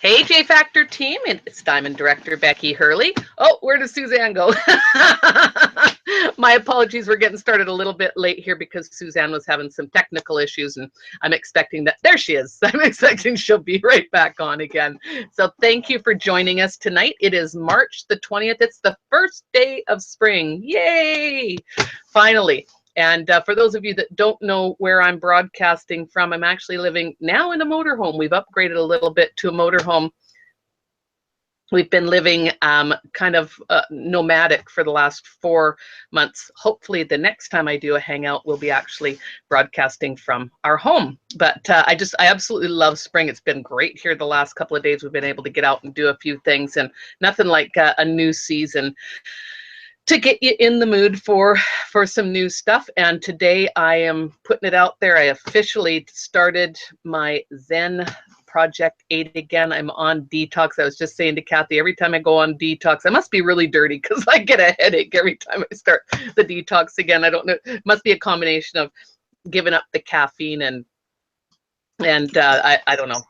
Hey, J Factor team, it's Diamond Director Becky Hurley. Oh, where does Suzanne go? My apologies, we're getting started a little bit late here because Suzanne was having some technical issues, and I'm expecting that, there she is. I'm expecting she'll be right back on again. So thank you for joining us tonight. It is March the 20th. It's the first day of spring. Yay! Finally. And for those of you that don't know where I'm broadcasting from, I'm actually living now in a motorhome. We've upgraded a little bit to a motorhome. We've been living kind of nomadic for the last 4 months. Hopefully the next time I do a hangout, we'll be actually broadcasting from our home. But I absolutely love spring. It's been great here the last couple of days. We've been able to get out and do a few things, and nothing like a new season to get you in the mood for some new stuff. And today I am putting it out there. I officially started my Zen Project 8 again. I'm on detox. I was just saying to Kathy, every time I go on detox, I must be really dirty because I get a headache every time I start the detox again. I don't know. It must be a combination of giving up the caffeine and I don't know.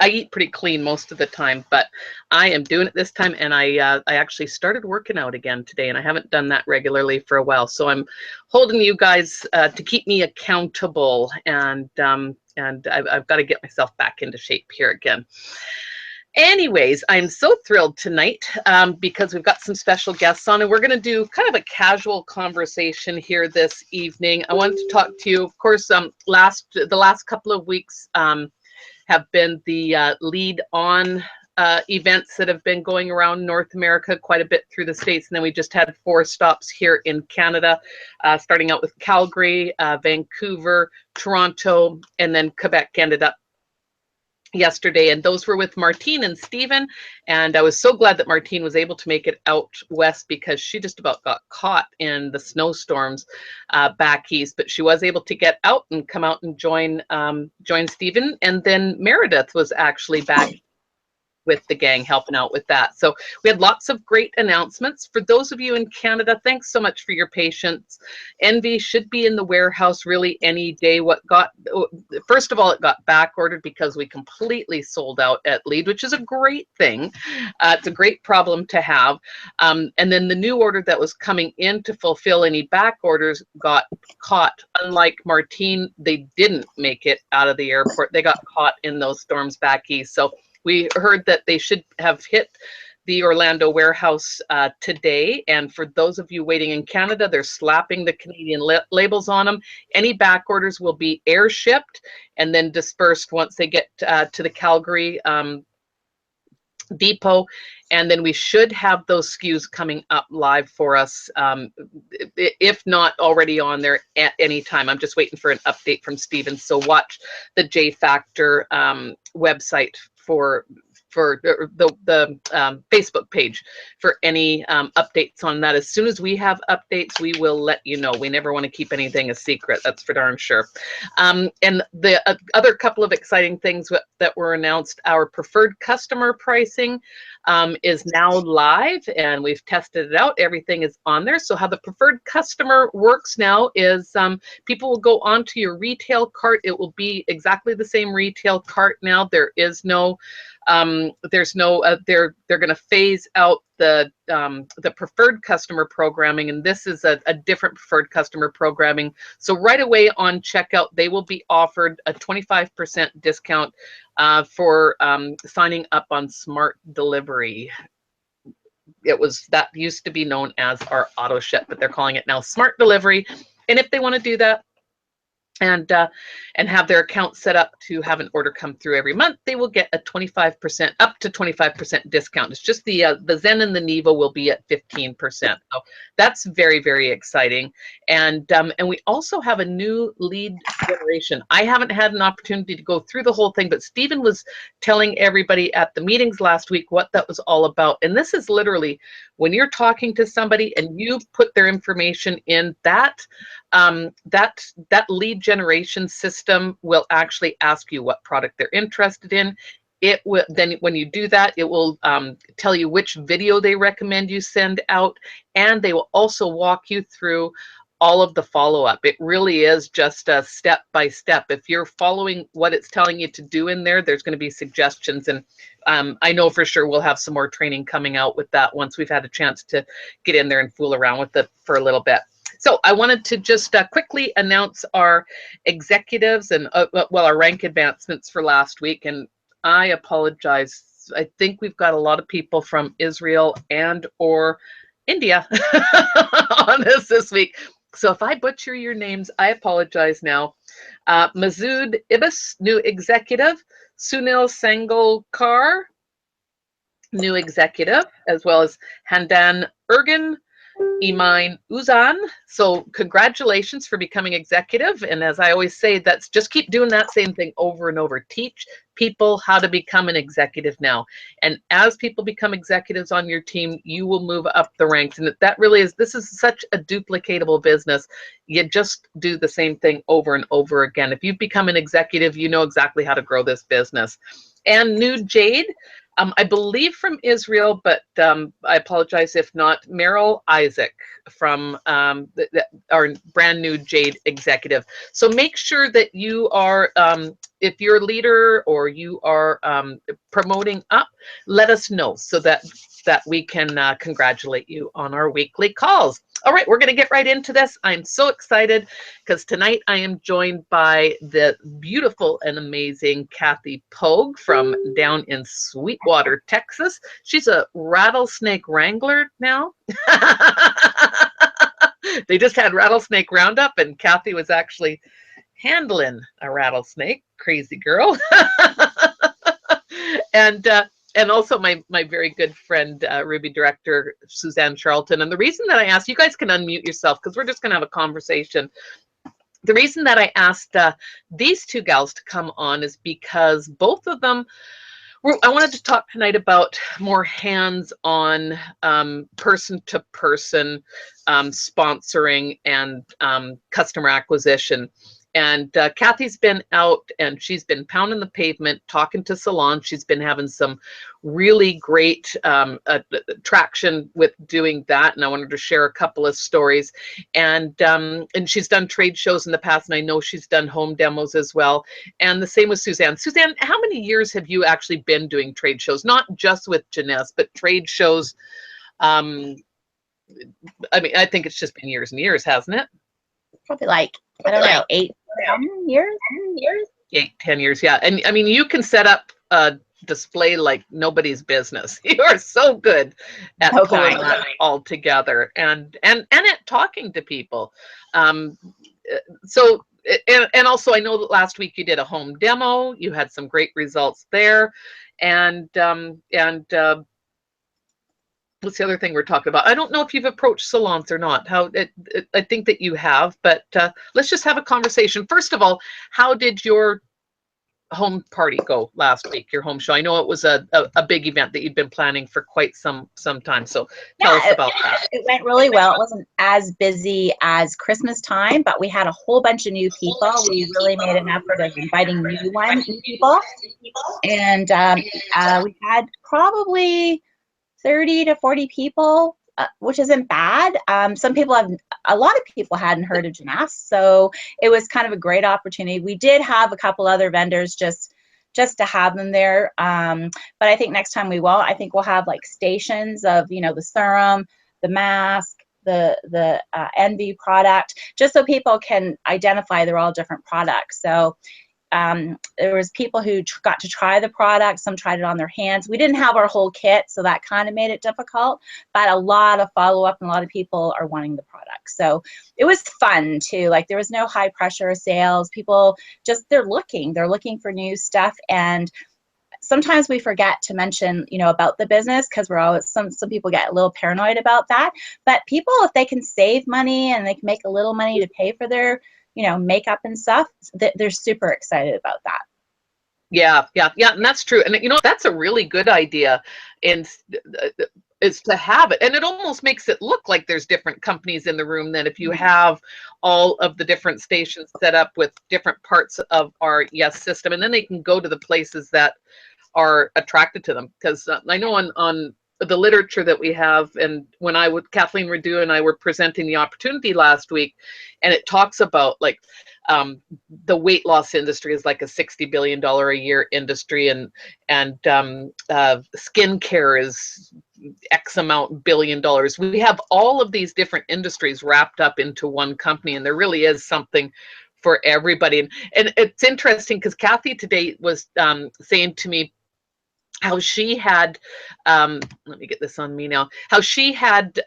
I eat pretty clean most of the time, but I am doing it this time, and I actually started working out again today, and I haven't done that regularly for a while. So I'm holding you guys to keep me accountable, and I've got to get myself back into shape here again. Anyways, I'm so thrilled tonight because we've got some special guests on, and we're going to do kind of a casual conversation here this evening. I wanted to talk to you, of course, the last couple of weeks have been the Lead On events that have been going around North America, quite a bit through the States, and then we just had 4 stops here in Canada, starting out with Calgary, Vancouver, Toronto, and then Quebec ended up yesterday, and those were with Martine and Stephen, and I was so glad that Martine was able to make it out west because she just about got caught in the snowstorms back east, but she was able to get out and come out and join Stephen, and then Meredith was actually back with the gang helping out with that. So we had lots of great announcements. For those of you in Canada, thanks so much for your patience. Envy should be in the warehouse really any day. First of all, it got back ordered because we completely sold out at Lead, which is a great thing. It's a great problem to have. And then the new order that was coming in to fulfill any back orders got caught. Unlike Martine, they didn't make it out of the airport. They got caught in those storms back east. So we heard that they should have hit the Orlando warehouse today. And for those of you waiting in Canada, they're slapping the Canadian labels on them. Any back orders will be air shipped and then dispersed once they get to the Calgary depot. And then we should have those SKUs coming up live for us, if not already on there at any time. I'm just waiting for an update from Stephen. So watch the J Factor website for the Facebook page for any updates on that. As soon as we have updates, we will let you know. We never want to keep anything a secret, that's for darn sure. And the other couple of exciting things that were announced, our preferred customer pricing is now live, and we've tested it out. Everything is on there. So how the preferred customer works now is people will go onto your retail cart. It will be exactly the same retail cart now. There is no they're going to phase out the preferred customer programming, and this is a different preferred customer programming. So right away on checkout, they will be offered a 25% discount for signing up on Smart Delivery. That used to be known as our auto ship, but they're calling it now Smart Delivery. And if they want to do that and have their account set up to have an order come through every month, they will get a 25%, up to 25% discount. It's just the Zen and the Nevo will be at 15%. So that's very, very exciting. And we also have a new lead generation. I haven't had an opportunity to go through the whole thing, but Stephen was telling everybody at the meetings last week what that was all about. And this is literally when you're talking to somebody and you put their information in, that lead generation system will actually ask you what product they're interested in. It will then, when you do that, it will tell you which video they recommend you send out, and they will also walk you through all of the follow-up. It really is just a step by step. If you're following what it's telling you to do in there, there's going to be suggestions. And I know for sure we'll have some more training coming out with that once we've had a chance to get in there and fool around with it for a little bit. So I wanted to just quickly announce our executives and well, our rank advancements for last week. And I apologize. I think we've got a lot of people from Israel and or India on this week. So if I butcher your names, I apologize now. Masood Ibis, new executive. Sunil Sangalkar, new executive, as well as Handan Ergin, Iman Uzan. So congratulations for becoming executive. And as I always say, that's just keep doing that same thing over and over. Teach people how to become an executive now. And as people become executives on your team, you will move up the ranks. And that really is, this is such a duplicatable business. You just do the same thing over and over again. If you've become an executive, you know exactly how to grow this business. And new Jade, I believe from Israel, but I apologize if not, Meryl Isaac from our brand new Jade executive. So make sure that you are, if you're a leader or you are promoting up, let us know so that we can congratulate you on our weekly calls. All right, we're going to get right into this. I'm so excited because tonight I am joined by the beautiful and amazing Kathy Pogue from down in Sweetwater, Texas. She's a rattlesnake wrangler now. They just had rattlesnake roundup and Kathy was actually handling a rattlesnake. Crazy girl. And also my very good friend, Ruby director, Suzanne Charlton. And the reason that I asked, you guys can unmute yourself because we're just going to have a conversation. The reason that I asked these two gals to come on is because both of them, I wanted to talk tonight about more hands-on, person-to-person sponsoring and customer acquisition. And Kathy's been out and she's been pounding the pavement, talking to salons. She's been having some really great traction with doing that. And I wanted to share a couple of stories. And she's done trade shows in the past, and I know she's done home demos as well. And the same with Suzanne. Suzanne, how many years have you actually been doing trade shows? Not just with Janess, but trade shows. I mean, I think it's just been years and years, hasn't it? Probably like, I don't know, 8, 10 years? 8, 10 years, yeah. And I mean, you can set up a display like nobody's business. You are so good at pulling that all together and at talking to people. So, and also I know that last week you did a home demo. You had some great results there. And what's the other thing we're talking about? I don't know if you've approached salons or not. I think that you have, but let's just have a conversation. First of all, how did your home party go last week, your home show? I know it was a big event that you'd been planning for quite some time. So tell us about that. It went really well. It wasn't as busy as Christmas time, but we had a whole bunch of new people. We really made an effort of inviting new people. And we had probably 30 to 40 people, which isn't bad. A lot of people hadn't heard of Janess, so it was kind of a great opportunity. We did have a couple other vendors just to have them there, but I think next time we will. I think we'll have like stations of, the serum, the mask, the Envy product, just so people can identify they're all different products. So there was people who got to try the product. Some tried it on their hands. We didn't have our whole kit, so that kind of made it difficult, but a lot of follow-up and a lot of people are wanting the product. So it was fun too. Like, there was no high pressure sales. People they're looking for new stuff. And sometimes we forget to mention, about the business, because we're always, some people get a little paranoid about that. But people, if they can save money and they can make a little money to pay for their makeup and stuff, they're super excited about that. Yeah, and that's true. And that's a really good idea, and is to have it. And it almost makes it look like there's different companies in the room than if you have all of the different stations set up with different parts of our Yes system, and then they can go to the places that are attracted to them. Because I know on the literature that we have. And when Kathleen Redu and I were presenting the opportunity last week, and it talks about like the weight loss industry is like a $60 billion a year industry, and skincare is X amount billion dollars. We have all of these different industries wrapped up into one company, and there really is something for everybody. And it's interesting because Kathy today was saying to me how she had, let me get this on me now, how she had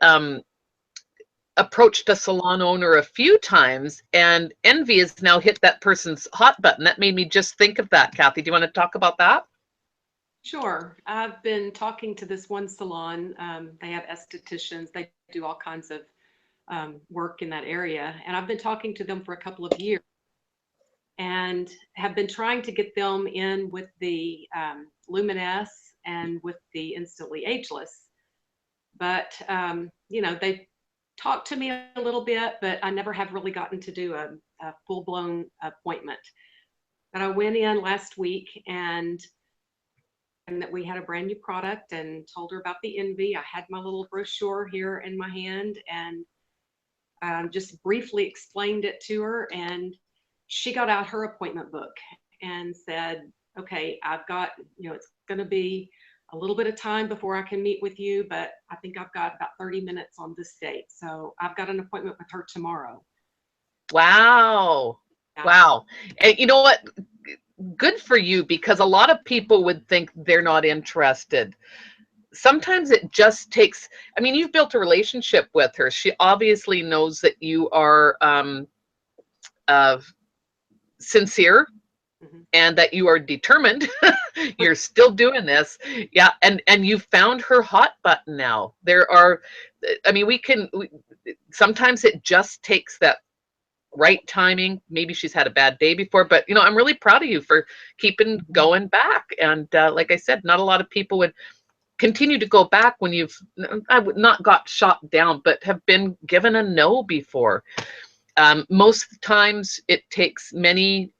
approached a salon owner a few times, and envy has now hit that person's hot button. That made me just think of that. Kathy, do you want to talk about that? Sure. I've been talking to this one salon. They have estheticians. They do all kinds of work in that area. And I've been talking to them for a couple of years and have been trying to get them in with the Luminous and with the Instantly Ageless. But, you know, they talked to me a little bit, but I never have really gotten to do a full-blown appointment. But I went in last week and that we had a brand new product and told her about the envy. I had my little brochure here in my hand and just briefly explained it to her, and she got out her appointment book and said, okay, I've got, you know, it's going to be a little bit of time before I can meet with you, but I think I've got about 30 minutes on this date. So I've got an appointment with her tomorrow. Wow. Yeah. Wow. And you know what? Good for you, because a lot of people would think they're not interested. Sometimes it just takes, I mean, you've built a relationship with her. She obviously knows that you are sincere and that you are determined. You're still doing this. Yeah. And you found her hot button now. There are, I mean, sometimes it just takes that right timing. Maybe she's had a bad day before, but you know, I'm really proud of you for keeping going back. And like I said, not a lot of people would continue to go back when I would not got shot down, but have been given a no before. Most times it takes many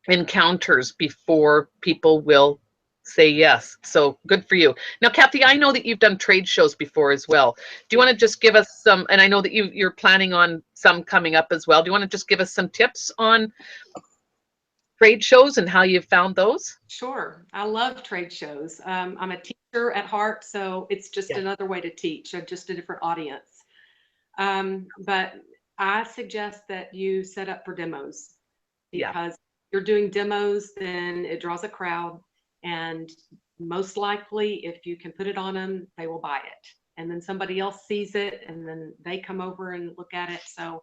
encounters before people will say yes. So good for you. Now, Kathy, I know that you've done trade shows before as well. Do you want to just give us some, and I know that you're planning on some coming up as well. Do you want to just give us some tips on trade shows and how you've found those? Sure. I love trade shows. I'm a teacher at heart, so it's just another way to teach, just a different audience. But I suggest that you set up for demos, because you're doing demos, then it draws a crowd, and most likely if you can put it on them, they will buy it, and then somebody else sees it and then they come over and look at it. So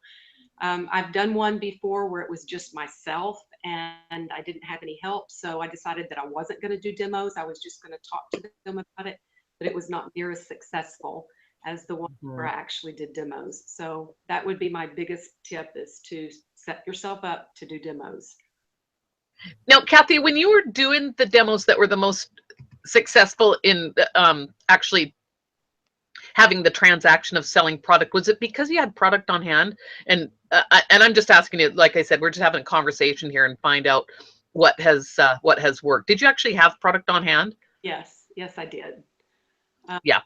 I've done one before where it was just myself and I didn't have any help, so I decided that I wasn't going to do demos. I was just going to talk to them about it, but it was not near as successful as the one where I actually did demos. So that would be my biggest tip, is to set yourself up to do demos. Now, Kathy, when you were doing the demos that were the most successful in actually having the transaction of selling product, was it because you had product on hand? And I'm just asking you, like I said, we're just having a conversation here and find out what has worked. Did you actually have product on hand? Yes, I did. Yeah.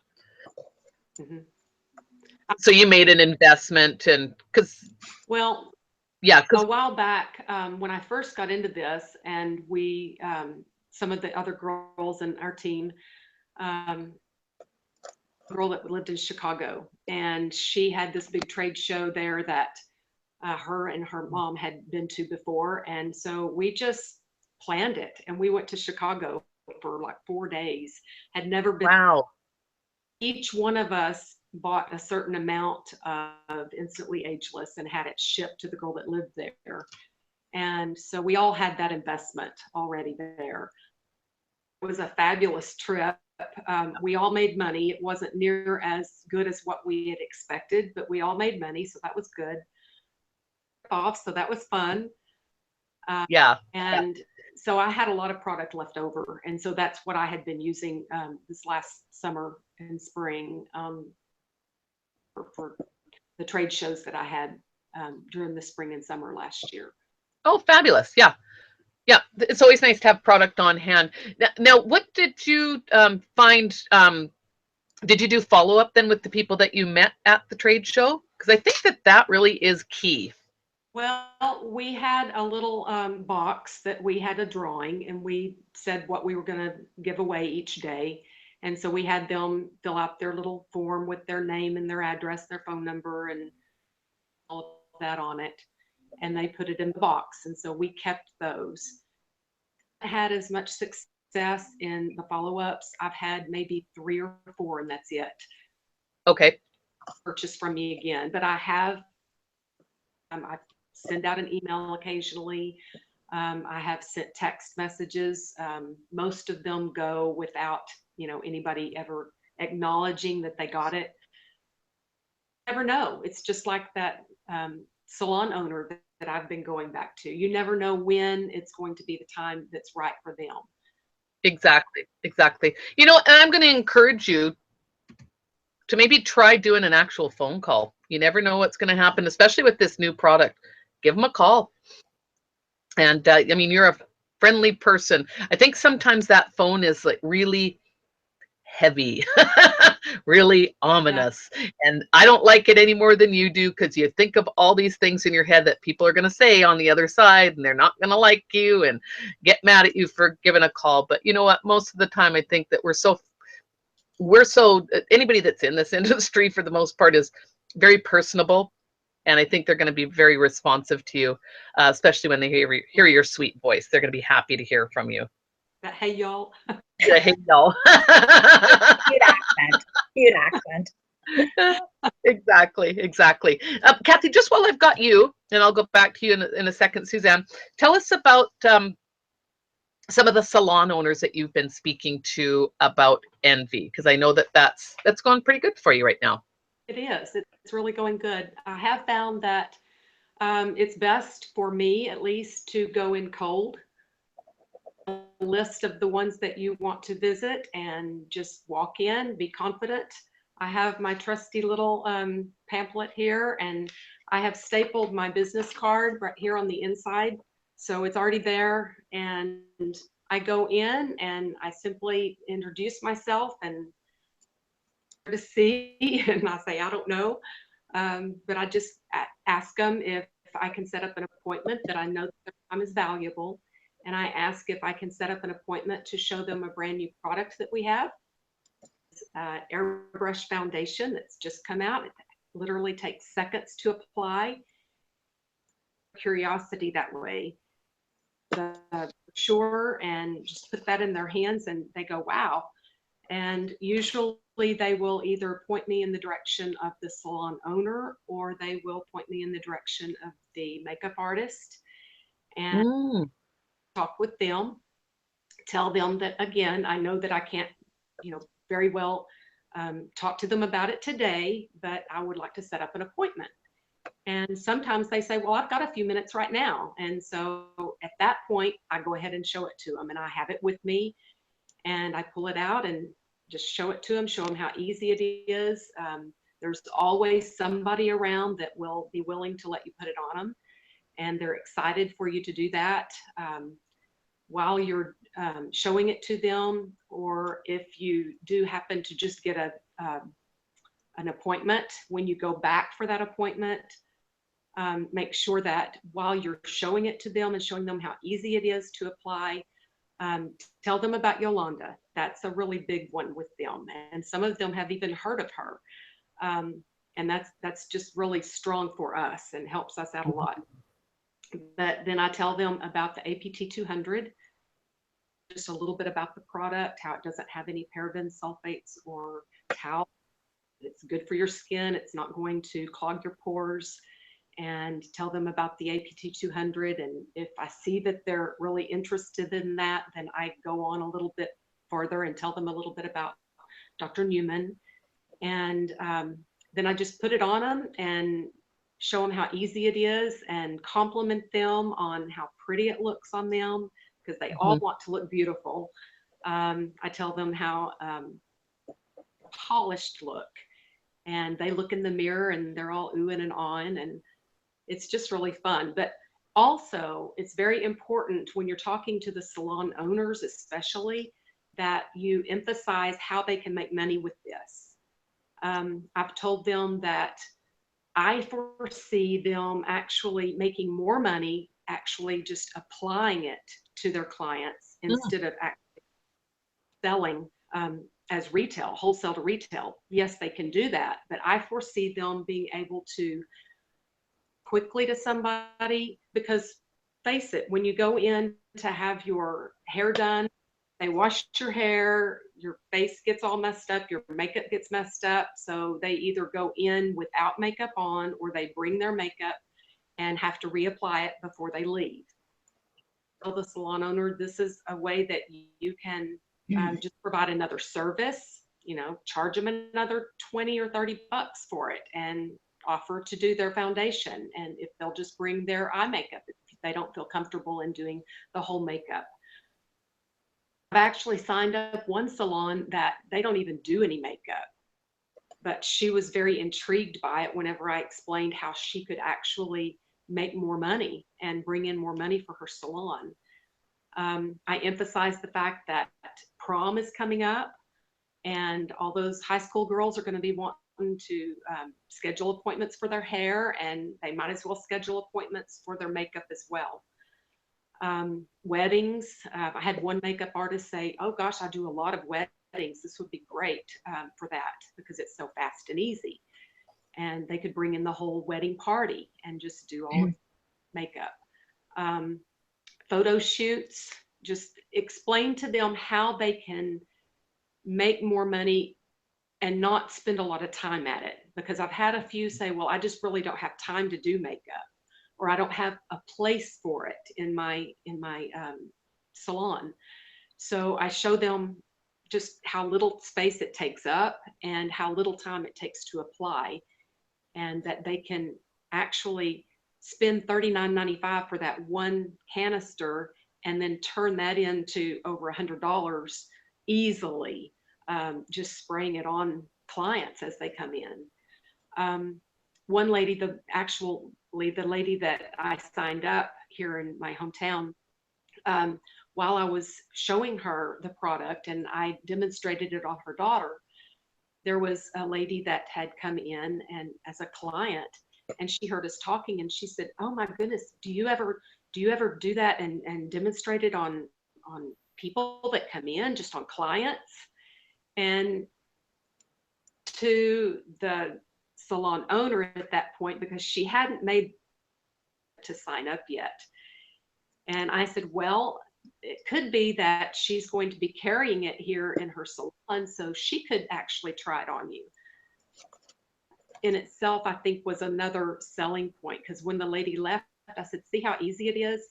So you made an investment, and a while back, when I first got into this, and we, some of the other girls in our team, girl that lived in Chicago, and she had this big trade show there that her and her mom had been to before. And so we just planned it, and we went to Chicago for like 4 days, had never been. Wow. Each one of us bought a certain amount of Instantly Ageless and had it shipped to the girl that lived there. And so we all had that investment already there. It was a fabulous trip. We all made money. It wasn't near as good as what we had expected, but we all made money, so that was good. So that was fun. And so I had a lot of product left over, and so that's what I had been using this last summer and spring for the trade shows that I had during the spring and summer last year. Oh, fabulous. Yeah. Yeah, it's always nice to have product on hand. Now, what did you find? Did you do follow up then with the people that you met at the trade show? Because I think that that really is key. Well, we had a little box that we had a drawing, and we said what we were going to give away each day. And so we had them fill out their little form with their name and their address, their phone number, and all of that on it. And they put it in the box. And so we kept those. I had as much success in the follow-ups. I've had maybe 3 or 4, and that's it. Okay. Purchase from me again. But I have, I send out an email occasionally. I have sent text messages. Most of them go without, anybody ever acknowledging that they got it. Never know. It's just like that salon owner that I've been going back to. You never know when it's going to be the time that's right for them. Exactly. Exactly. You know, and I'm going to encourage you to maybe try doing an actual phone call. You never know what's going to happen, especially with this new product. Give them a call. And I mean, you're a friendly person. I think sometimes that phone is like really heavy, really ominous. And I don't like it any more than you do, because you think of all these things in your head that people are going to say on the other side, and they're not going to like you and get mad at you for giving a call. But you know what? Most of the time, I think that we're so anybody that's in this industry for the most part is very personable. And I think they're going to be very responsive to you, especially when they hear your sweet voice. They're going to be happy to hear from you. Hey, y'all. Yeah, hey, y'all. Cute accent. Cute accent. Exactly, exactly. Kathy, just while I've got you, and I'll go back to you in a second, Suzanne, tell us about some of the salon owners that you've been speaking to about Envy, because I know that that's going pretty good for you right now. It is. It's really going good. I have found that it's best for me, at least, to go in cold. A list of the ones that you want to visit and just walk in, be confident. I have my trusty little pamphlet here, and I have stapled my business card right here on the inside. So it's already there, and I go in and I simply introduce myself and to see, and I say, I don't know. But I just ask them if I can set up an appointment, that I know that their time is valuable. And I ask if I can set up an appointment to show them a brand new product that we have. It's airbrush foundation that's just come out. It literally takes seconds to apply. Curiosity that way. Sure, and just put that in their hands and they go, wow. And usually they will either point me in the direction of the salon owner, or they will point me in the direction of the makeup artist and talk with them, tell them that, again, I know that I can't, very well talk to them about it today, but I would like to set up an appointment. And sometimes they say, well, I've got a few minutes right now. And so at that point, I go ahead and show it to them, and I have it with me, and I pull it out and just show it to them, show them how easy it is. There's always somebody around that will be willing to let you put it on them, and they're excited for you to do that while you're showing it to them. Or if you do happen to just get an appointment, when you go back for that appointment, make sure that while you're showing it to them and showing them how easy it is to apply, tell them about Yolanda. That's a really big one with them, and some of them have even heard of her, and that's just really strong for us and helps us out a lot. But then I tell them about the APT 200, just a little bit about the product, how it doesn't have any parabens, sulfates, or talc. It's good for your skin. It's not going to clog your pores. And tell them about the APT 200. And if I see that they're really interested in that, then I go on a little bit further and tell them a little bit about Dr. Newman. And then I just put it on them and show them how easy it is, and compliment them on how pretty it looks on them, because they all want to look beautiful. I tell them how polished look, and they look in the mirror and they're all oohing and awing, and it's just really fun. But Also, it's very important when you're talking to the salon owners, especially, that you emphasize how they can make money with this. I've told them that I foresee them actually making more money, actually just applying it to their clients instead of actually selling as retail, wholesale to retail. Yes, they can do that, but I foresee them being able to quickly to somebody, because face it, when you go in to have your hair done, they wash your hair, your face gets all messed up, your makeup gets messed up. So they either go in without makeup on, or they bring their makeup and have to reapply it before they leave. Tell the salon owner, this is a way that you can just provide another service, you know, charge them another 20 or 30 bucks for it, and offer to do their foundation. And if they'll just bring their eye makeup, if they don't feel comfortable in doing the whole makeup. I've actually signed up one salon that they don't even do any makeup, but she was very intrigued by it whenever I explained how she could actually make more money and bring in more money for her salon. I emphasized the fact that prom is coming up, and all those high school girls are going to be wanting to schedule appointments for their hair, and they might as well schedule appointments for their makeup as well. Weddings, I had one makeup artist say, oh gosh, I do a lot of weddings. This would be great for that, because it's so fast and easy. And they could bring in the whole wedding party and just do all of makeup. Photo shoots, just explain to them how they can make more money and not spend a lot of time at it. Because I've had a few say, well, I just really don't have time to do makeup, or I don't have a place for it in my salon. So I show them just how little space it takes up and how little time it takes to apply, and that they can actually spend $39.95 for that one canister and then turn that into over $100 easily, just spraying it on clients as they come in. One lady, the lady that I signed up here in my hometown, while I was showing her the product and I demonstrated it on her daughter, there was a lady that had come in and as a client, and she heard us talking, and she said, oh my goodness, do you ever do that and demonstrate it on people that come in, just on clients? And to the salon owner at that point, because she hadn't made to sign up yet. And I said, well, it could be that she's going to be carrying it here in her salon, so she could actually try it on you. In itself, I think, was another selling point, because when the lady left, I said, see how easy it is?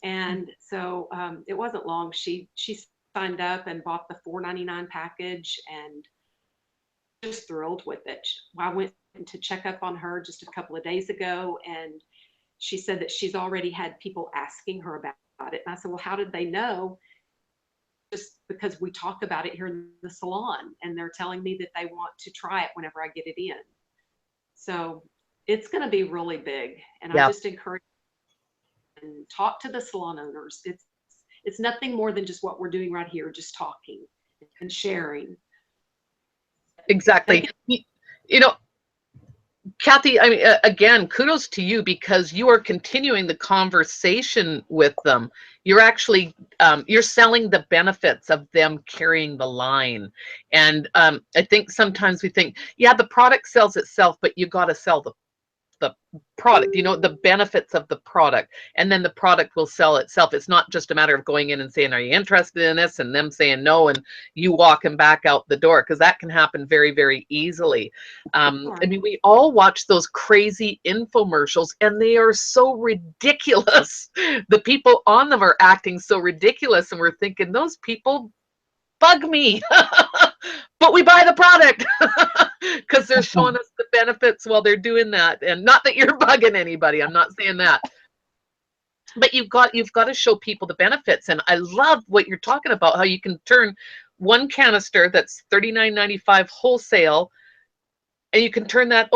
And so it wasn't long. She signed up and bought the $4.99 package and just thrilled with it. I went to check up on her just a couple of days ago, and she said that she's already had people asking her about it. And I said, well, how did they know? Just because we talk about it here in the salon, and they're telling me that they want to try it whenever I get it in. So it's going to be really big. And I just encourage and talk to the salon owners. It's nothing more than just what we're doing right here, just talking and sharing. Exactly. You know, Kathy, I mean, again, kudos to you, because you are continuing the conversation with them. You're actually, you're selling the benefits of them carrying the line. And I think sometimes we think, yeah, the product sells itself, but you got to sell the product, you know, the benefits of the product, and then the product will sell itself. It's not just a matter of going in and saying, are you interested in this? And them saying no, and you walking back out the door, because that can happen very, very easily. I mean, we all watch those crazy infomercials, and they are so ridiculous. The people on them are acting so ridiculous, and we're thinking, those people bug me. But we buy the product because they're showing us the benefits while they're doing that. And not that you're bugging anybody, I'm not saying that. But you've got to show people the benefits. And I love what you're talking about, how you can turn one canister that's $39.95 wholesale and you can turn that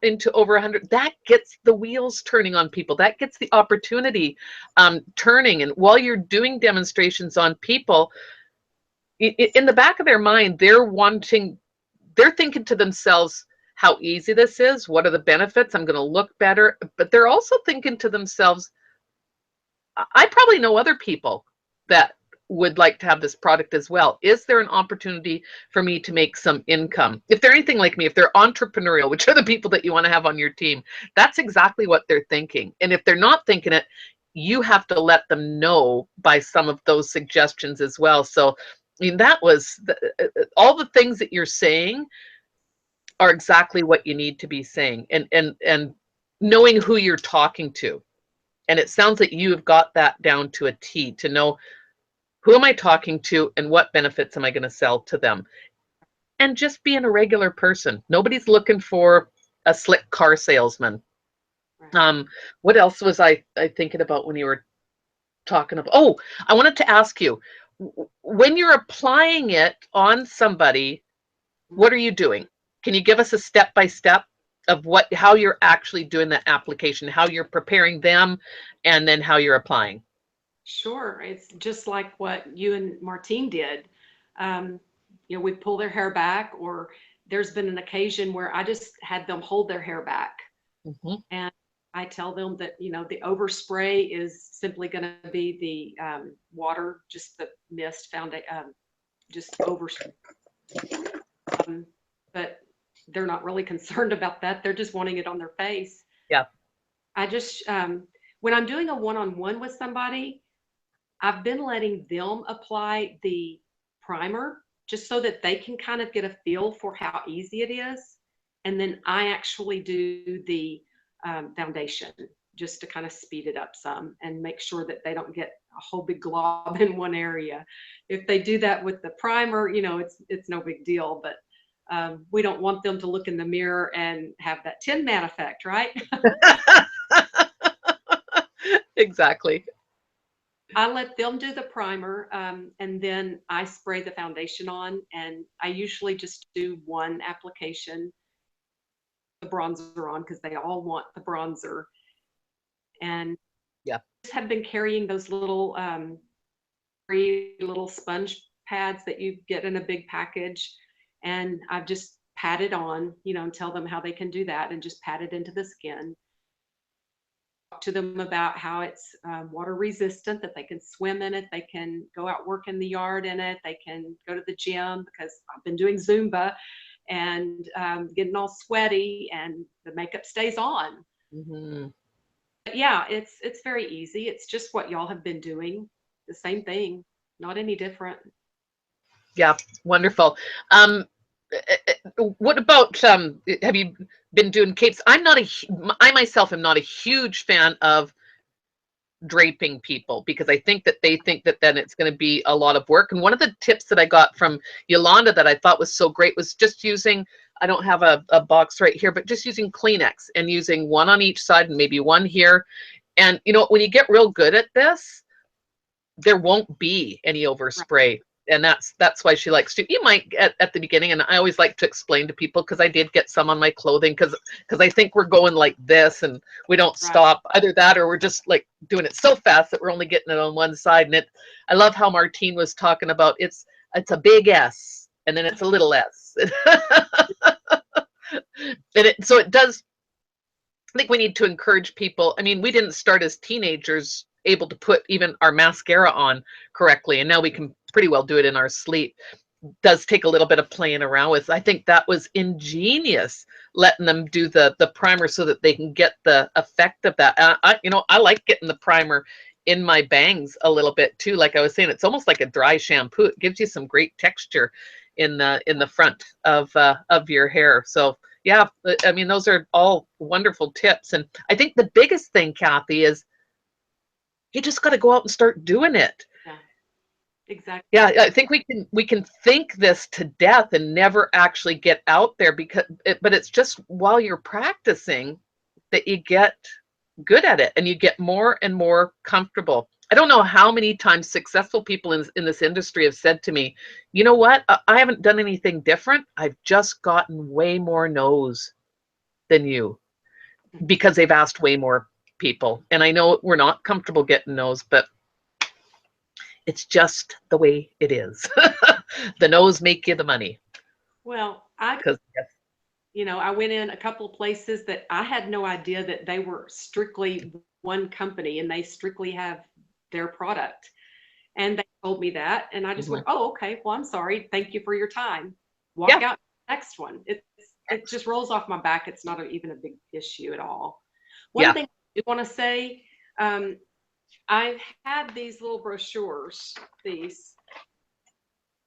into over 100. That gets the wheels turning on people. That gets the opportunity turning. And while you're doing demonstrations on people, in the back of their mind, they're thinking to themselves how easy this is. What are the benefits? I'm going to look better. But they're also thinking to themselves, I probably know other people that would like to have this product as well. Is there an opportunity for me to make some income? If they're anything like me, if they're entrepreneurial, which are the people that you want to have on your team, that's exactly what they're thinking. And if they're not thinking it, you have to let them know by some of those suggestions as well. So, I mean, that was all the things that you're saying are exactly what you need to be saying, and knowing who you're talking to. And it sounds like you've got that down to a T, to know who am I talking to and what benefits am I going to sell to them. And just being a regular person. Nobody's looking for a slick car salesman. Right. What else was I thinking about when you were talking about? Oh, I wanted to ask you, when you're applying it on somebody, what are you doing? Can you give us a step-by-step of how you're actually doing that application, how you're preparing them, and then how you're applying? Sure. It's just like what you and Martine did. Um, we pull their hair back, or there's been an occasion where I just had them hold their hair back. Mm-hmm. And I tell them that, the overspray is simply going to be the water, just the mist found, just over. But they're not really concerned about that. They're just wanting it on their face. Yeah. I just, when I'm doing a one-on-one with somebody, I've been letting them apply the primer just so that they can kind of get a feel for how easy it is. And then I actually do the foundation just to kind of speed it up some and make sure that they don't get a whole big glob in one area. If they do that with the primer, it's no big deal, but we don't want them to look in the mirror and have that Tin Man effect, right? Exactly. I let them do the primer, and then I spray the foundation on, and I usually just do one application, the bronzer on, because they all want the bronzer. And Yeah. just have been carrying those little free little sponge pads that you get in a big package, and I've just pat it on, and tell them how they can do that, and just pat it into the skin. To them about how it's water resistant, that they can swim in it, they can go out work in the yard in it, they can go to the gym, because I've been doing Zumba and getting all sweaty, and the makeup stays on. Mm-hmm. But yeah, it's very easy. It's just what y'all have been doing, the same thing, not any different. Yeah, wonderful. What about have you been doing capes? I myself am not a huge fan of draping people, because I think that they think that then it's going to be a lot of work. And one of the tips that I got from Yolanda that I thought was so great was just using, I don't have a box right here, but just using Kleenex and using one on each side and maybe one here. And when you get real good at this, there won't be any overspray. And that's why she likes to. You might at the beginning, and I always like to explain to people, because I did get some on my clothing, because I think we're going like this and we don't stop. Either that, or we're just like doing it so fast that we're only getting it on one side. And I love how Martine was talking about it's a big S and then it's a little S. So it does. I think we need to encourage people. I mean, we didn't start as teenagers able to put even our mascara on correctly, and now we can pretty well do it in our sleep. Does take a little bit of playing around with. I think that was ingenious, letting them do the primer so that they can get the effect of that. I like getting the primer in my bangs a little bit too. Like I was saying, it's almost like a dry shampoo. It gives you some great texture in the front of your hair. So yeah, I mean, those are all wonderful tips. And I think the biggest thing, Kathy, is you just got to go out and start doing it. Yeah, exactly. Yeah, I think we can think this to death and never actually get out there, but it's just while you're practicing that you get good at it and you get more and more comfortable. I don't know how many times successful people in this industry have said to me, you know what? I haven't done anything different. I've just gotten way more no's than you because they've asked way more people. And I know we're not comfortable getting no's, but it's just the way it is. The no's make you the money. Well, Because I went in a couple of places that I had no idea that they were strictly one company and they strictly have their product. And they told me that. And I just went, oh, okay. Well, I'm sorry. Thank you for your time. Walk out to the next one. It just rolls off my back. It's not even a big issue at all. One thing I do want to say, I've had these little brochures, these,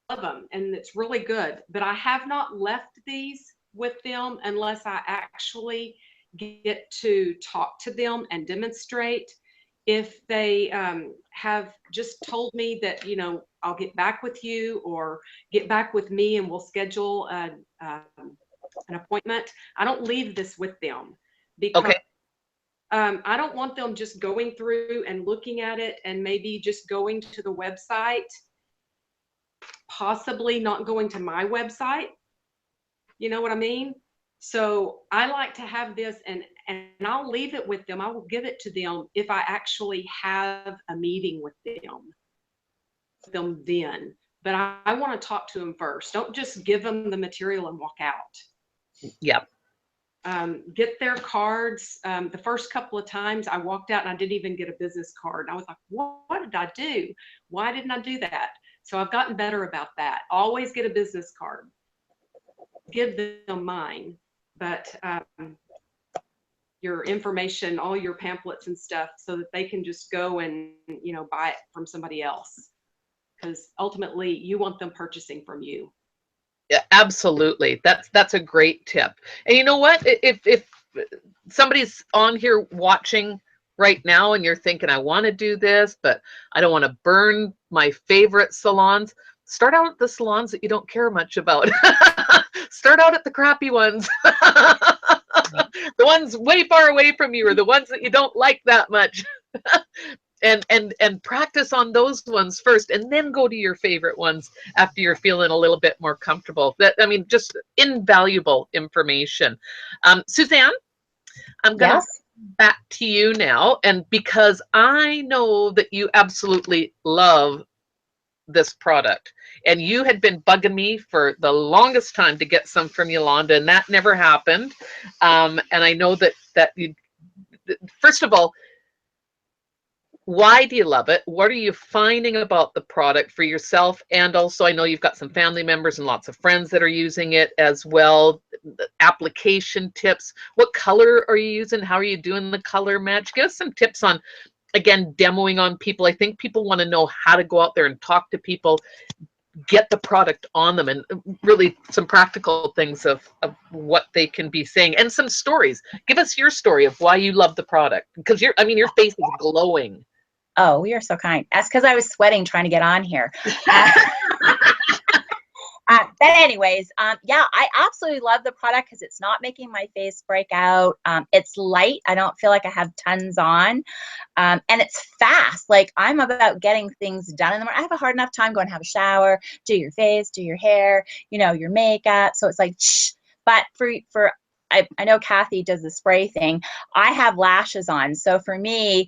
love them, and it's really good, but I have not left these with them unless I actually get to talk to them and demonstrate. If they have just told me that, I'll get back with you or get back with me and we'll schedule an appointment, I don't leave this with them because I don't want them just going through and looking at it and maybe just going to the website, possibly not going to my website. You know what I mean? So I like to have this and I'll leave it with them. I will give it to them if I actually have a meeting with them then. But I want to talk to them first. Don't just give them the material and walk out. Yeah. Get their cards. The first couple of times I walked out and I didn't even get a business card. I was like, what did I do? Why didn't I do that? So I've gotten better about that. Always get a business card. Give them mine, but your information, all your pamphlets and stuff, so that they can just go and buy it from somebody else. Because ultimately, you want them purchasing from you. Yeah, absolutely. That's a great tip. And you know what? If somebody's on here watching right now and you're thinking, I want to do this, but I don't want to burn my favorite salons, start out at the salons that you don't care much about. Start out at the crappy ones. The ones way far away from you, or the ones that you don't like that much. and practice on those ones first, and then go to your favorite ones after you're feeling a little bit more comfortable. Just invaluable information. Suzanne, I'm gonna back to you now, and because I know that you absolutely love this product, and you had been bugging me for the longest time to get some from Yolanda, and that never happened. And I know that you, first of all, why do you love it? What are you finding about the product for yourself? And also, I know you've got some family members and lots of friends that are using it as well. The application tips. What color are you using? How are you doing the color match? Give us some tips on, again, demoing on people. I think people want to know how to go out there and talk to people, get the product on them, and really some practical things of what they can be saying, and some stories. Give us your story of why you love the product, because your face is glowing. Oh, you're so kind. That's because I was sweating trying to get on here. But anyways, yeah, I absolutely love the product because it's not making my face break out. It's light. I don't feel like I have tons on. And it's fast. Like, I'm about getting things done in the morning. I have a hard enough time going to have a shower, do your face, do your hair, your makeup. So it's like, shh. But for I know Kathy does the spray thing. I have lashes on. So for me,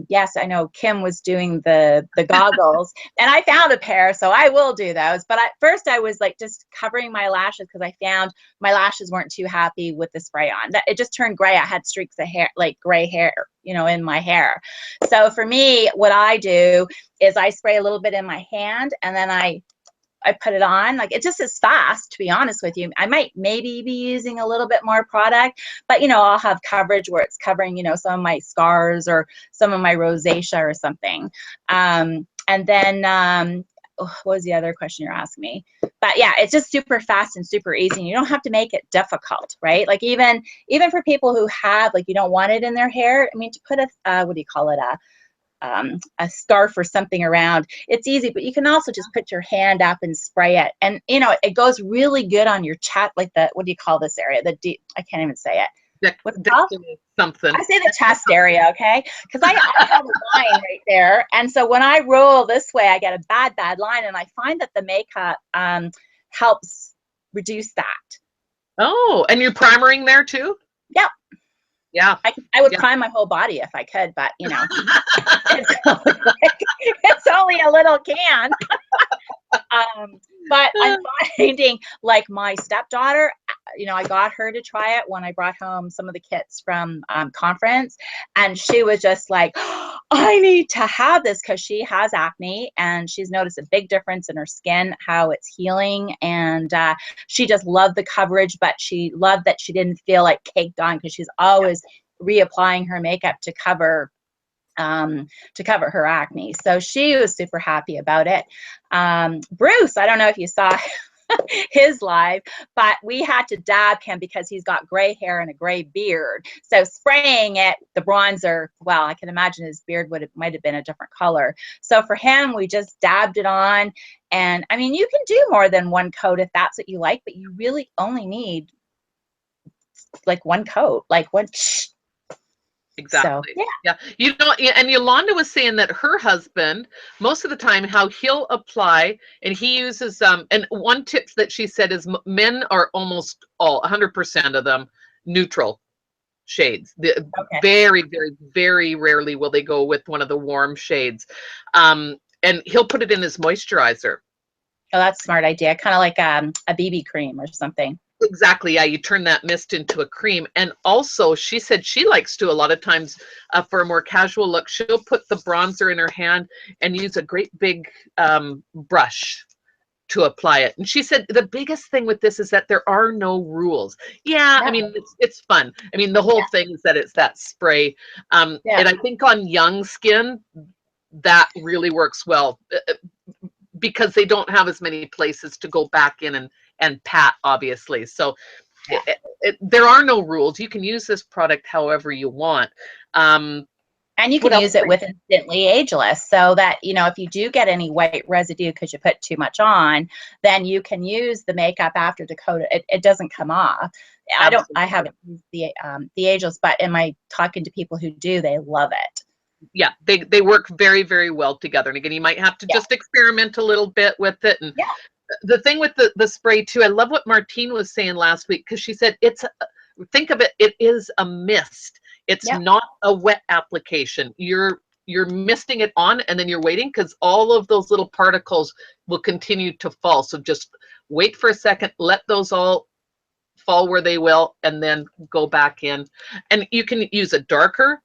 yes, I know Kim was doing the goggles and I found a pair, so I will do those. But at first I was like just covering my lashes because I found my lashes weren't too happy with the spray on. It just turned gray. I had streaks of hair, like gray hair, in my hair. So for me, what I do is I spray a little bit in my hand and then I put it on. Like, it just is fast, to be honest with you. I might maybe be using a little bit more product, but I'll have coverage where it's covering, some of my scars or some of my rosacea or something. And then, what was the other question you're asking me? But yeah, it's just super fast and super easy. And you don't have to make it difficult, right? Like, even for people who have, like, you don't want it in their hair. I mean, to put what do you call it? A scarf or something around. It's easy, but you can also just put your hand up and spray it. And, it goes really good on your chat, like what do you call this area? I can't even say it. what's it called? Something. I say the chest area, okay? Because I have a line right there. And so when I roll this way, I get a bad line. And I find that the makeup helps reduce that. Oh, and you're primering there too? Yep. Yeah. I would prime my whole body if I could, but you know, it's only a little can. But I'm finding, like, my stepdaughter, you know, I got her to try it when I brought home some of the kits from conference, and she was just like, oh, I need to have this, because she has acne and she's noticed a big difference in her skin, how it's healing, and she just loved the coverage, but she loved that she didn't feel like caked on, because she's always reapplying her makeup to cover her acne. So she was super happy about it. Bruce, I don't know if you saw his live, but we had to dab him because he's got gray hair and a gray beard. So spraying it, the bronzer, well, I can imagine his beard might have been a different color. So for him, we just dabbed it on. And I mean, you can do more than one coat if that's what you like, but you really only need like one coat, like one. Exactly. So, yeah. You know, and Yolanda was saying that her husband, most of the time, how he'll apply, and he uses and one tip that she said is men are almost all 100% of them neutral shades. Very, very, very rarely will they go with one of the warm shades. And he'll put it in his moisturizer. Oh, that's a smart idea. Kind of like a BB cream or something. Exactly. Yeah, you turn that mist into a cream. And also, she said she likes to, a lot of times, for a more casual look, she'll put the bronzer in her hand and use a great big brush to apply it. And she said the biggest thing with this is that there are no rules. Yeah, I mean, it's fun. I mean, the whole thing is that it's that spray. And I think on young skin, that really works well, because they don't have as many places to go back in and pat, obviously. So there are no rules. You can use this product however you want. And you can use it with Instantly Ageless, so that, you know, if you do get any white residue because you put too much on, then you can use the makeup after to coat it. It doesn't come off. I haven't used the Ageless, but am I talking to people who do? They love it. Yeah, they work very, very well together. And again, you might have to just experiment a little bit with it. And the thing with the spray too, I love what Martine was saying last week, because she said think of it, it is a mist. It's not a wet application. You're misting it on, and then you're waiting, because all of those little particles will continue to fall. So just wait for a second, let those all fall where they will, and then go back in. And you can use a darker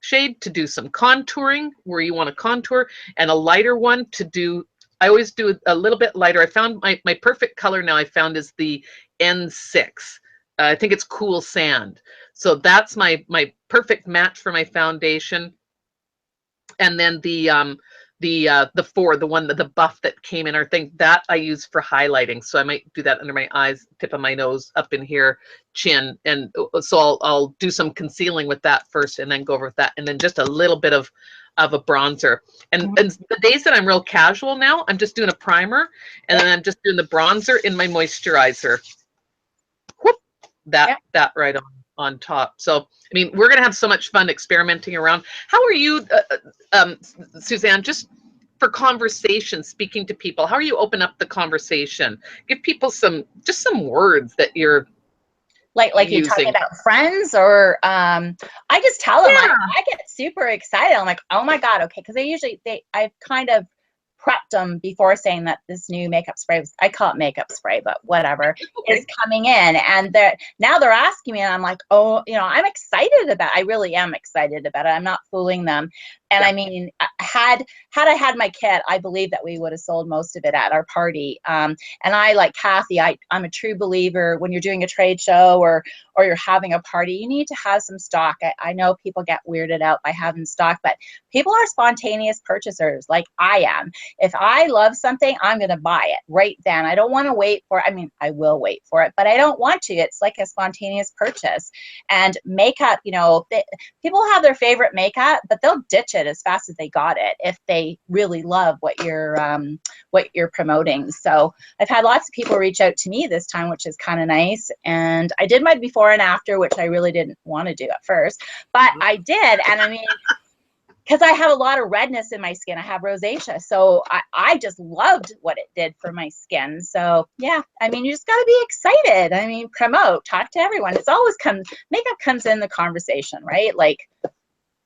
shade to do some contouring where you want to contour, and a lighter one to do, I always do a little bit lighter. I found my perfect color now, I found, is the N6. I think it's Cool Sand. So that's my perfect match for my foundation. And then the 4, the buff that came in our thing, that I use for highlighting. So I might do that under my eyes, tip of my nose, up in here, chin. And so I'll do some concealing with that first, and then go over with that, and then just a little bit of a bronzer. And the days that I'm real casual now, I'm just doing a primer, and then I'm just doing the bronzer in my moisturizer. Whoop, that right on top. So, I mean, we're going to have so much fun experimenting around. How are you, Suzanne, just for conversation, speaking to people? How are you open up the conversation? Give people some words that you're like you're talking about friends, or I just tell them, I get super excited. I'm like, oh my God, okay, because I've kind of prepped them before saying that this new makeup spray, I call it makeup spray, but whatever, is coming in. And now they're asking me, and I'm like, oh, you know, I'm excited about it. I really am excited about it. I'm not fooling them. And I mean, had I had my kit, I believe that we would have sold most of it at our party. And I, like Kathy, I'm a true believer, when you're doing a trade show or you're having a party, you need to have some stock. I know people get weirded out by having stock, but people are spontaneous purchasers, like I am. If I love something, I'm going to buy it right then. I don't want to wait for it. I mean, I will wait for it, but I don't want to. It's like a spontaneous purchase. And makeup, you know, people have their favorite makeup, but they'll ditch it as fast as they got it if they really love what you're promoting. So I've had lots of people reach out to me this time, which is kind of nice. And I did my before and after, which I really didn't want to do at first, but I did. And I mean, because I have a lot of redness in my skin. I have rosacea. So I just loved what it did for my skin. So yeah, I mean, you just got to be excited. I mean, promote, talk to everyone. It's always makeup comes in the conversation, right? Like,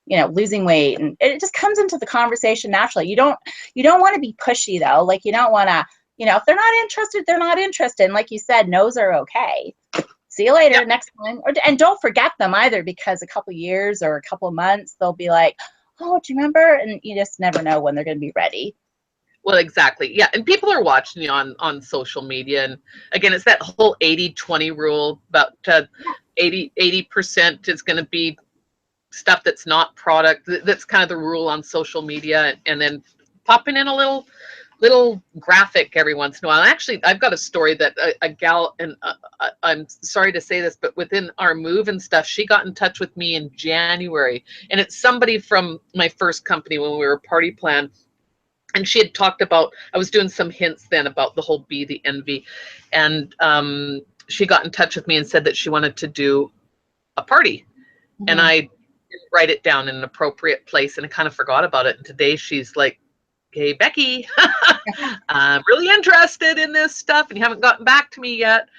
you know, losing weight, and it just comes into the conversation naturally. You don't want to be pushy though. Like, you don't want to, you know, if they're not interested, they're not interested. And like you said, no's are okay. See you later, next time. And don't forget them either, because a couple years or a couple months, they'll be like, oh, do you remember? And you just never know when they're going to be ready. Well, exactly. Yeah. And people are watching you on social media. And again, it's that whole 80-20 rule. About 80% is going to be stuff that's not product. That's kind of the rule on social media. And then popping in a little graphic every once in a while. Actually, I've got a story that a gal, and I'm sorry to say this, but within our move and stuff, she got in touch with me in January. And it's somebody from my first company when we were Party Plan. And she had talked about, I was doing some hints then about the whole Be the Envy. And she got in touch with me and said that she wanted to do a party. Mm-hmm. And I didn't write it down in an appropriate place, and I kind of forgot about it. And today she's like, hey, Becky, I'm really interested in this stuff, and you haven't gotten back to me yet.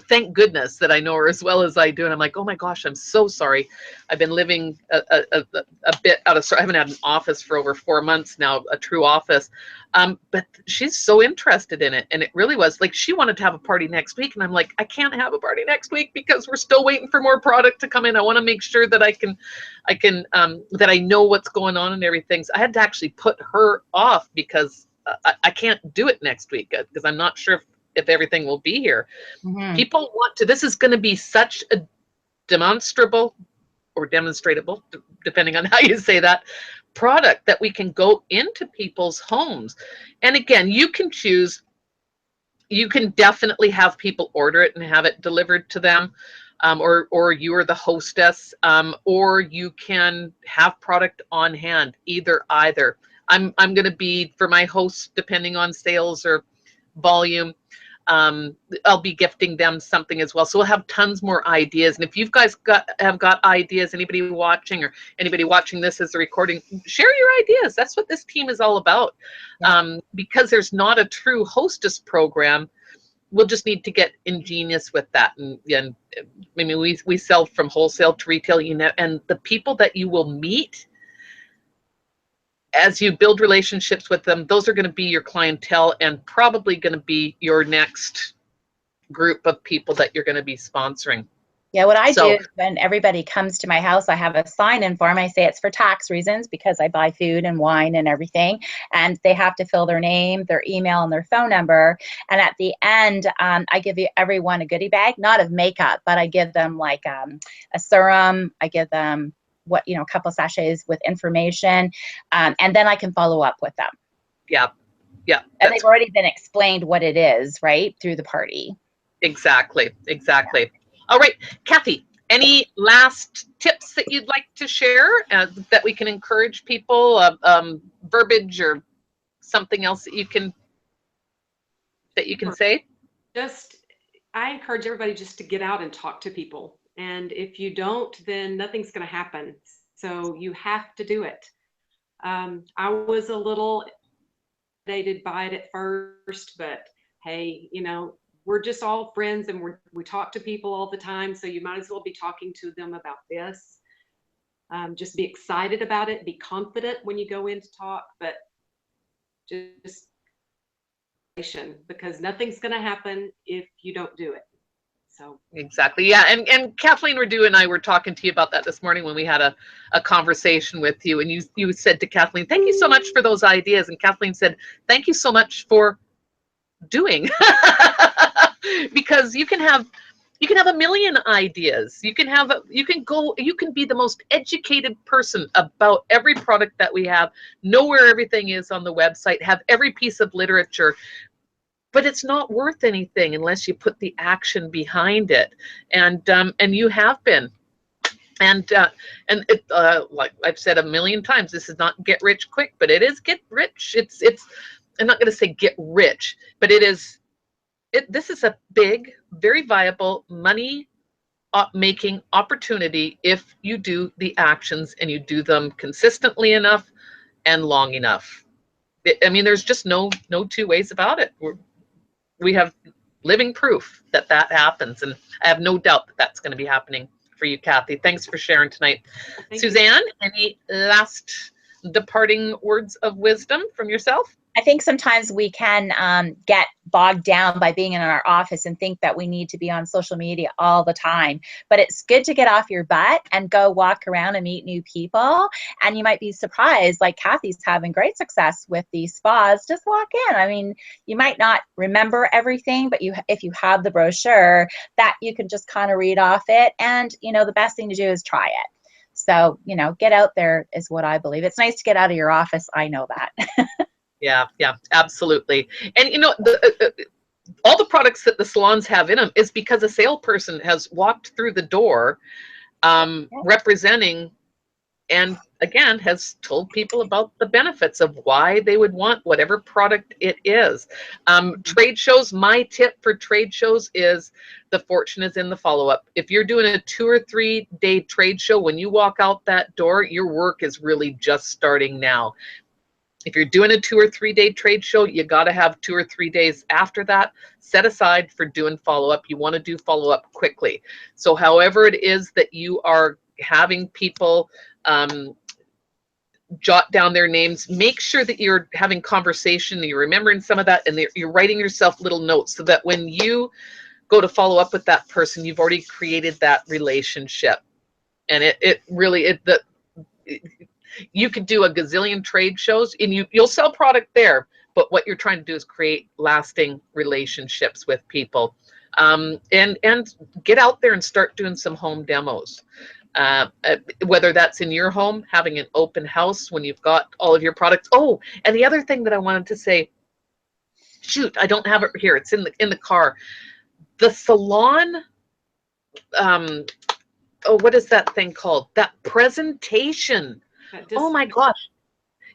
Thank goodness that I know her as well as I do. And I'm like, oh my gosh, I'm so sorry. I've been living a bit out of, I haven't had an office for over 4 months now, a true office. But she's so interested in it. And it really was like, she wanted to have a party next week. And I'm like, I can't have a party next week because we're still waiting for more product to come in. I want to make sure that I can, that I know what's going on and everything. So I had to actually put her off because I can't do it next week because I'm not sure if everything will be here. Mm-hmm. People want to, this is going to be such a demonstrable or demonstratable, depending on how you say that, product that we can go into people's homes. And again, you can choose, you can definitely have people order it and have it delivered to them. Or you are the hostess, or you can have product on hand, either. I'm going to be, for my hosts, depending on sales or volume, I'll be gifting them something as well. So we'll have tons more ideas. And if you guys have got ideas, anybody watching or anybody watching this as a recording, share your ideas. That's what this team is all about. Yeah. Because there's not a true hostess program, we'll just need to get ingenious with that. And I mean, we sell from wholesale to retail, you know, and the people that you will meet as you build relationships with them, those are going to be your clientele and probably going to be your next group of people that you're going to be sponsoring. Yeah, what I do when everybody comes to my house, I have a sign-in form. I say it's for tax reasons because I buy food and wine and everything, and they have to fill their name, their email, and their phone number. And at the end, I give everyone a goodie bag, not of makeup, but I give them like a serum. I give them a couple sachets with information, and then I can follow up with them. Yeah. And they've already been explained what it is, right, through the party. Exactly. Yeah. All right, Kathy, any last tips that you'd like to share that we can encourage people, verbiage or something else that you can say? I encourage everybody just to get out and talk to people. And if you don't, then nothing's going to happen. So you have to do it. I was a little intimidated by it at first, but hey, we're just all friends and we talk to people all the time. So you might as well be talking to them about this. Just be excited about it. Be confident when you go in to talk, but just because nothing's going to happen if you don't do it. So exactly. Yeah. And Kathleen Redu and I were talking to you about that this morning when we had a conversation with you, and you said to Kathleen, thank you so much for those ideas. And Kathleen said, thank you so much for doing. Because you can have a million ideas. You can be the most educated person about every product that we have, know where everything is on the website, have every piece of literature, but it's not worth anything unless you put the action behind it. And you have been. And it, like I've said a million times, this is not get rich quick, but it is get rich. It's I'm not going to say get rich, but it is. This is a big, very viable money making opportunity if you do the actions and you do them consistently enough and long enough. I mean, there's just no two ways about it. We have living proof that that happens, and I have no doubt that that's going to be happening for you, Kathy. Thanks for sharing tonight. Thank Suzanne, any last departing words of wisdom from yourself? I think sometimes we can get bogged down by being in our office and think that we need to be on social media all the time. But it's good to get off your butt and go walk around and meet new people. And you might be surprised, like Kathy's having great success with these spas. Just walk in. I mean, you might not remember everything, but if you have the brochure, that you can just kind of read off it. And, you know, the best thing to do is try it. So, you know, get out there is what I believe. It's nice to get out of your office. I know that. Yeah, absolutely. And you know, all the products that the salons have in them is because a salesperson has walked through the door, representing, and again has told people about the benefits of why they would want whatever product it is. Trade shows, my tip for trade shows is the fortune is in the follow-up. If you're doing a 2 or 3 day trade show, when you walk out that door, your work is really just starting now. If you're doing a 2 or 3 day trade show, you got to have 2 or 3 days after that set aside for doing follow-up. You want to do follow-up quickly. So however it is that you are having people jot down their names, make sure that you're having conversation, you're remembering some of that, and you're writing yourself little notes so that when you go to follow up with that person, you've already created that relationship. And you could do a gazillion trade shows and you'll sell product there, but what you're trying to do is create lasting relationships with people, and get out there and start doing some home demos, whether that's in your home, having an open house when you've got all of your products. Oh, and the other thing that I wanted to say, shoot, I don't have it here, it's in the car. The salon, oh, what is that thing called, that presentation? Oh my gosh.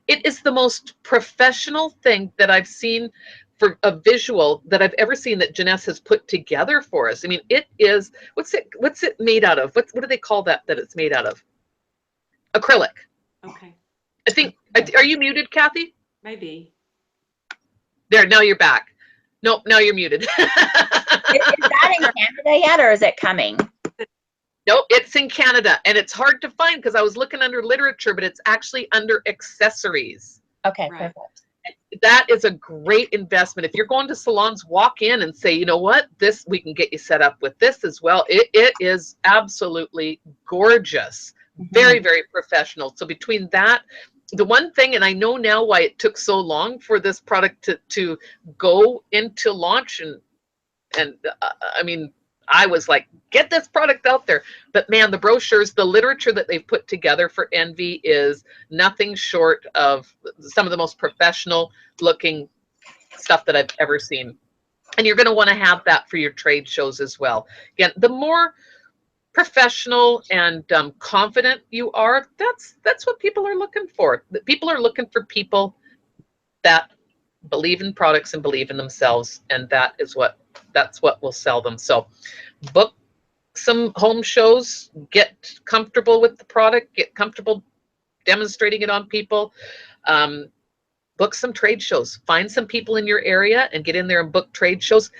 It is the most professional thing that I've seen for a visual that I've ever seen that Janesse has put together for us. I mean, it is, what's it made out of? What do they call that it's made out of? Acrylic. Okay. I think, are you muted, Kathy? Maybe. There, now you're back. Nope, now you're muted. Is that in Canada yet, or is it coming? No, it's in Canada, and it's hard to find because I was looking under literature, but it's actually under accessories. Okay, right. Perfect. That is a great investment. If you're going to salons, walk in and say, you know what, we can get you set up with this as well. It is absolutely gorgeous. Very, very professional. So between that, the one thing, and I know now why it took so long for this product to go into launch, and I mean, I was like, get this product out there. But man, the brochures, the literature that they've put together for Envy is nothing short of some of the most professional looking stuff that I've ever seen. And you're going to want to have that for your trade shows as well. Again, the more professional and confident you are, that's what people are looking for. People are looking for people that believe in products and believe in themselves, and that's what will sell them. So book some home shows, get comfortable with the product, get comfortable demonstrating it on people, book some trade shows, find some people in your area and get in there and book trade shows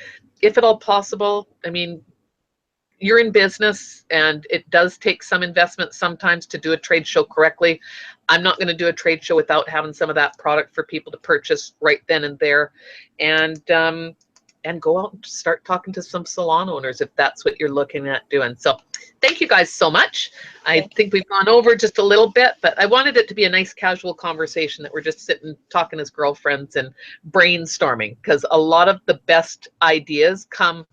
if at all possible. I mean, you're in business and it does take some investment sometimes to do a trade show correctly. I'm not going to do a trade show without having some of that product for people to purchase right then and there, and go out and start talking to some salon owners if that's what you're looking at doing. So thank you guys so much. I think we've gone over just a little bit, but I wanted it to be a nice casual conversation that we're just sitting talking as girlfriends and brainstorming, because a lot of the best ideas come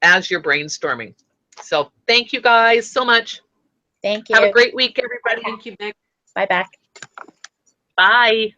as you're brainstorming. So thank you guys so much. Thank you. Have a great week, everybody. Thank you, Beck. Bye, Beck. Bye.